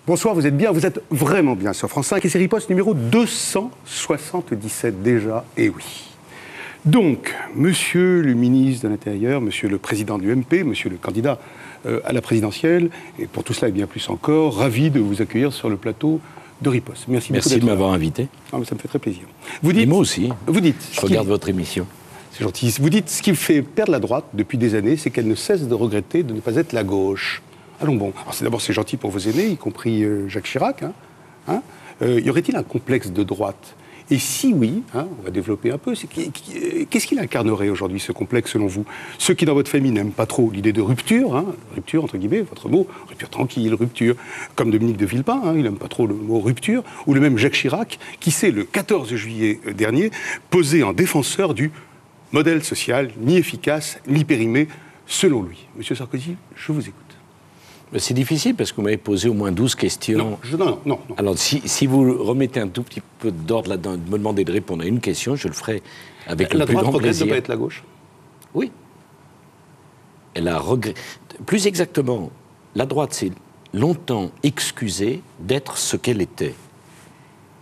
Bonsoir, vous êtes bien, vous êtes vraiment bien sur France 5 et c'est Riposte numéro 277 déjà, et oui. Donc, monsieur le ministre de l'Intérieur, monsieur le président de l'UMP, monsieur le candidat à la présidentielle, et pour tout cela et bien plus encore, ravi de vous accueillir sur le plateau de Riposte. Merci de m'avoir invité. Ah, ça me fait très plaisir. Vous dites, et moi aussi. Vous dites, je regarde votre émission. C'est gentil. Vous dites, ce qui fait perdre la droite depuis des années, c'est qu'elle ne cesse de regretter de ne pas être la gauche. Allons bon. Alors d'abord, c'est gentil pour vos aînés, y compris Jacques Chirac. Y aurait-il un complexe de droite? Et si oui, on va développer un peu, qu'est-ce qu'il incarnerait aujourd'hui, ce complexe, selon vous? Ceux qui, dans votre famille, n'aiment pas trop l'idée de rupture, rupture, entre guillemets, votre mot, rupture tranquille, rupture, comme Dominique de Villepin, il n'aime pas trop le mot rupture, ou le même Jacques Chirac, qui s'est, le 14 juillet dernier, posé en défenseur du modèle social, ni efficace, ni périmé, selon lui. Monsieur Sarkozy, je vous écoute. C'est difficile parce que vous m'avez posé au moins 12 questions. Non. Alors, si vous remettez un tout petit peu d'ordre là-dedans, de me demander de répondre à une question, je le ferai avec le plus grand plaisir. La droite regrette de ne pas être la gauche? Oui. Elle a regretté. Plus exactement, la droite s'est longtemps excusée d'être ce qu'elle était.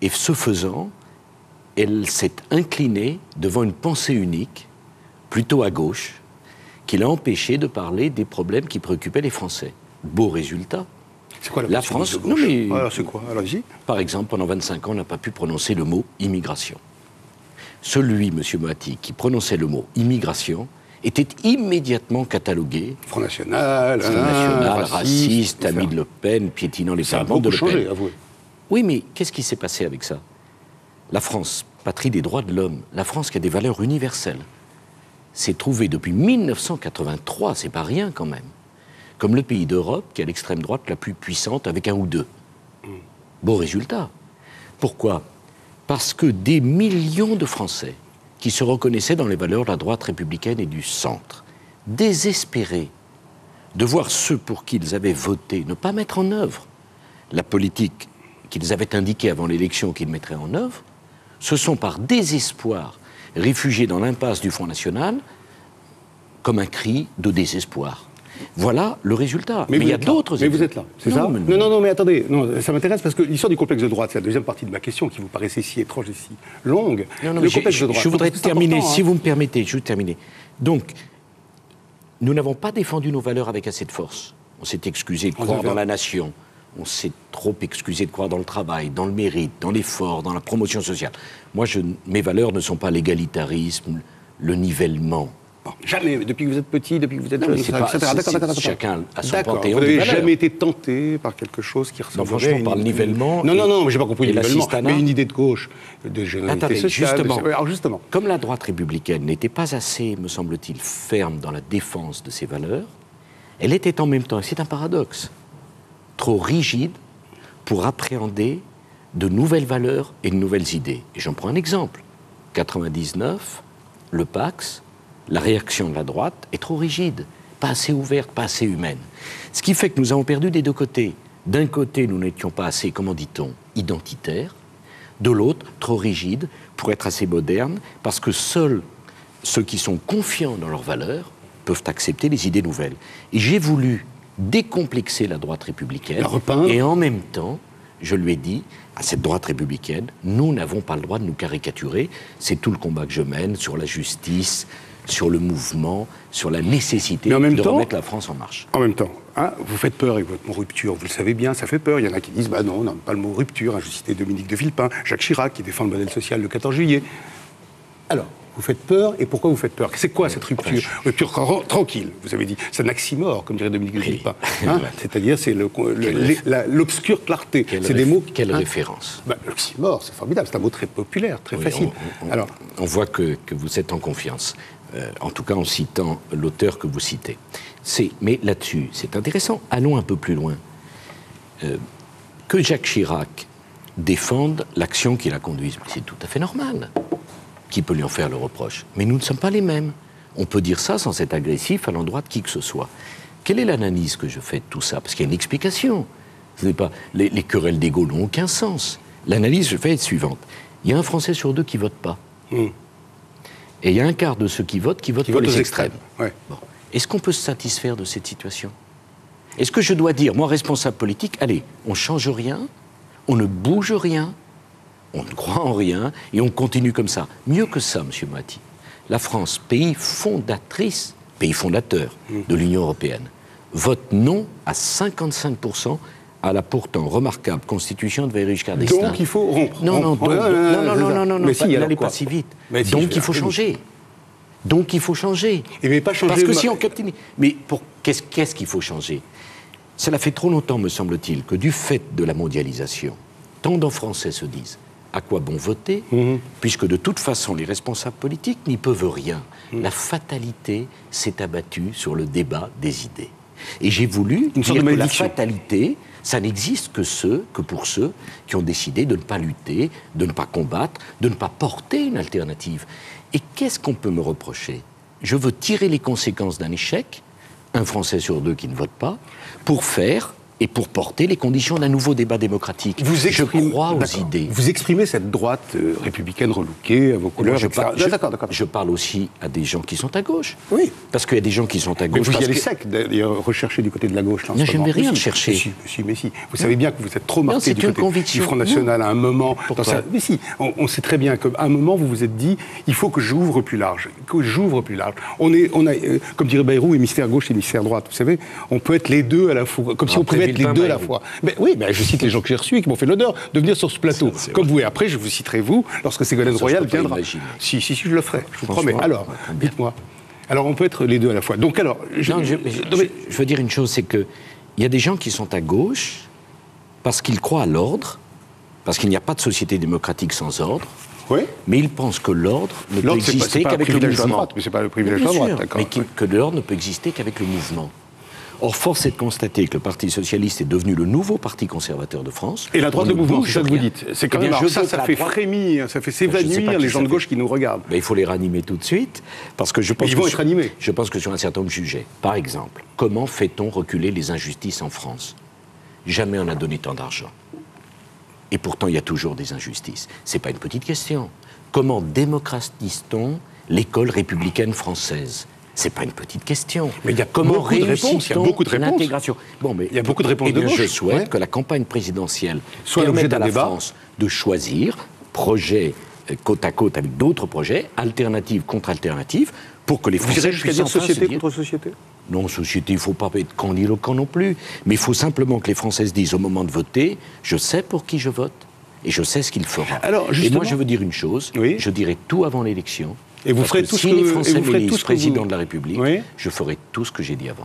Et ce faisant, elle s'est inclinée devant une pensée unique, plutôt à gauche, qui l'a empêchée de parler des problèmes qui préoccupaient les Français. Beau résultat. C'est quoi la France? Non mais alors c'est quoi? Allons-y. Par exemple, pendant 25 ans, on n'a pas pu prononcer le mot immigration. Celui, M. Moatti, qui prononçait le mot immigration, était immédiatement catalogué. Front National, raciste, ami de Le Pen, piétinant les fondements de Le Pen. Changé, avouez. Oui, mais qu'est-ce qui s'est passé avec ça? La France, patrie des droits de l'homme, la France qui a des valeurs universelles, s'est trouvée depuis 1983, c'est pas rien quand même, comme le pays d'Europe qui a l'extrême droite la plus puissante avec un ou deux. Beau résultat. Pourquoi? Parce que des millions de Français qui se reconnaissaient dans les valeurs de la droite républicaine et du centre, désespérés de voir ceux pour qui ils avaient voté ne pas mettre en œuvre la politique qu'ils avaient indiquée avant l'élection qu'ils mettraient en œuvre, se sont par désespoir réfugiés dans l'impasse du Front National comme un cri de désespoir. Voilà le résultat. Mais il y a d'autres... Mais vous êtes là, c'est ça? Non, mais attendez, ça m'intéresse parce que l'histoire du complexe de droite, c'est la deuxième partie de ma question qui vous paraissait si étrange et si longue. Le complexe de droite. Je voudrais terminer, si vous me permettez, je vais terminer. Donc, nous n'avons pas défendu nos valeurs avec assez de force. On s'est excusé de croire dans la nation. On s'est trop excusé de croire dans le travail, dans le mérite, dans l'effort, dans la promotion sociale. Moi, mes valeurs ne sont pas l'égalitarisme, le nivellement. Jamais, depuis que vous êtes petit, depuis que vous êtes jeune, etc. Chacun a son panthéon. Vous n'avez jamais été tenté par quelque chose qui ressemblerait... Non, franchement, par le nivellement... Non, j'ai pas compris le nivellement, mais une idée de gauche, de généralité sociale... Justement, comme la droite républicaine n'était pas assez, me semble-t-il, ferme dans la défense de ses valeurs, elle était en même temps, et c'est un paradoxe, trop rigide pour appréhender de nouvelles valeurs et de nouvelles idées. Et j'en prends un exemple. 99, le Pax... La réaction de la droite est trop rigide, pas assez ouverte, pas assez humaine. Ce qui fait que nous avons perdu des deux côtés. D'un côté, nous n'étions pas assez, comment dit-on, identitaires. De l'autre, trop rigides pour être assez modernes, parce que seuls ceux qui sont confiants dans leurs valeurs peuvent accepter les idées nouvelles. Et j'ai voulu décomplexer la droite républicaine, et en même temps, je lui ai dit, à cette droite républicaine, nous n'avons pas le droit de nous caricaturer. C'est tout le combat que je mène sur la justice, sur le mouvement, sur la nécessité de remettre la France en marche. En même temps, vous faites peur avec votre mot rupture, vous le savez bien, ça fait peur. Il y en a qui disent, non, on n'a pas le mot rupture. Je citais Dominique de Villepin, Jacques Chirac, qui défend le modèle social le 14 juillet. Alors, vous faites peur, et pourquoi vous faites peur? C'est quoi cette rupture? Rupture tranquille, vous avez dit. C'est un oxymore, comme dirait Dominique de Villepin. C'est-à-dire, c'est l'obscure clarté. C'est des mots... Quelle référence? L'oxymore, c'est formidable, c'est un mot très populaire, très facile. On voit que vous êtes en confiance. En tout cas en citant l'auteur que vous citez. Mais là-dessus, c'est intéressant. Allons un peu plus loin. Que Jacques Chirac défende l'action qu'il a conduite, c'est tout à fait normal. Qui peut lui en faire le reproche? Mais nous ne sommes pas les mêmes. On peut dire ça sans être agressif à l'endroit de qui que ce soit. Quelle est l'analyse que je fais de tout ça? Parce qu'il y a une explication. Ce n'est pas, les querelles d'ego n'ont aucun sens. L'analyse que je fais est suivante. Il y a un Français sur deux qui ne vote pas. Et il y a un quart de ceux qui votent pour les extrêmes. Ouais. Bon. Est-ce qu'on peut se satisfaire de cette situation? Est-ce que je dois dire, moi, responsable politique, allez, on ne change rien, on ne bouge rien, on ne croit en rien, et on continue comme ça. Mieux que ça, M. Moatti, la France, pays fondateur de l'Union européenne, vote non à 55% à la pourtant remarquable constitution de Valéry Giscard d'Estaing. Donc il faut rompre. Non, Mais si, n'allez pas si vite. Mais si, Donc il faut changer. Donc il faut changer. Et mais pas changer. Parce que si on capte... Mais qu'est-ce qu'il faut changer? Cela fait trop longtemps, me semble-t-il, que du fait de la mondialisation, tant d'en Français se disent à quoi bon voter, puisque de toute façon les responsables politiques n'y peuvent rien. La fatalité s'est abattue sur le débat des idées. Et j'ai voulu dire que la fatalité, ça n'existe que pour ceux qui ont décidé de ne pas lutter, de ne pas combattre, de ne pas porter une alternative. Et qu'est-ce qu'on peut me reprocher? Je veux tirer les conséquences d'un échec, un Français sur deux qui ne vote pas, pour faire et pour porter les conditions d'un nouveau débat démocratique. Je crois aux idées. Vous exprimez cette droite républicaine relookée à vos couleurs, je parle aussi à des gens qui sont à gauche. Oui. Parce qu'il y a des gens qui sont à gauche. Mais vous y allez sec, d'ailleurs, rechercher du côté de la gauche. Non, je ne vais rien chercher. Mais si. Vous savez bien que vous êtes trop marqué du côté du Front National à un moment. Mais si, on sait très bien qu'à un moment, vous vous êtes dit, il faut que j'ouvre plus large. On a, comme dirait Bayrou, hémisphère gauche et hémisphère droite. Vous savez, on peut être les deux à la fois. Comme si on pouvait être les deux à la fois. Oui, je cite les gens que j'ai reçus et qui m'ont fait l'honneur de venir sur ce plateau. Comme vous. Et après, je vous citerai vous, lorsque Ségolène Royal viendra. Si, je le ferai, je vous promets. Alors, dites-moi. Alors, on peut être les deux à la fois. Donc, alors... Je veux dire une chose, c'est qu'il y a des gens qui sont à gauche parce qu'ils croient à l'ordre, parce qu'il n'y a pas de société démocratique sans ordre, oui. Mais ils pensent que l'ordre ne peut exister qu'avec le mouvement. Mais c'est pas le privilège de la droite, d'accord. Mais que l'ordre ne peut exister qu'avec le mouvement. Or, force est de constater que le Parti socialiste est devenu le nouveau parti conservateur de France. Et la droite de mouvement, c'est ça que vous dites. C'est quand même ça fait frémir, ça fait s'évanouir les gens de gauche qui nous regardent. Mais il faut les ranimer tout de suite, parce que je pense ils vont être animés. Je pense que sur un certain nombre de sujets, par exemple, comment fait-on reculer les injustices en France? Jamais on n'a donné tant d'argent. Et pourtant, il y a toujours des injustices. C'est pas une petite question. Comment démocratise-t-on l'école républicaine française? C'est pas une petite question. Mais il y a comment réussit-on l'intégration? Bon, mais il y a beaucoup de réponses de gauche. Je souhaite que la campagne présidentielle permette à la France de choisir projet côte à côte avec d'autres projets, alternatives contre alternatives, pour que les Français puissent enfin société contre société. Non, société, il ne faut pas être camp ni le camp non plus. Mais il faut simplement que les Français se disent au moment de voter, je sais pour qui je vote et je sais ce qu'il fera. Alors, et moi, je veux dire une chose, je dirai tout avant l'élection. Et vous ferez tout si les Français m'élisent président de la République, je ferai tout ce que j'ai dit avant.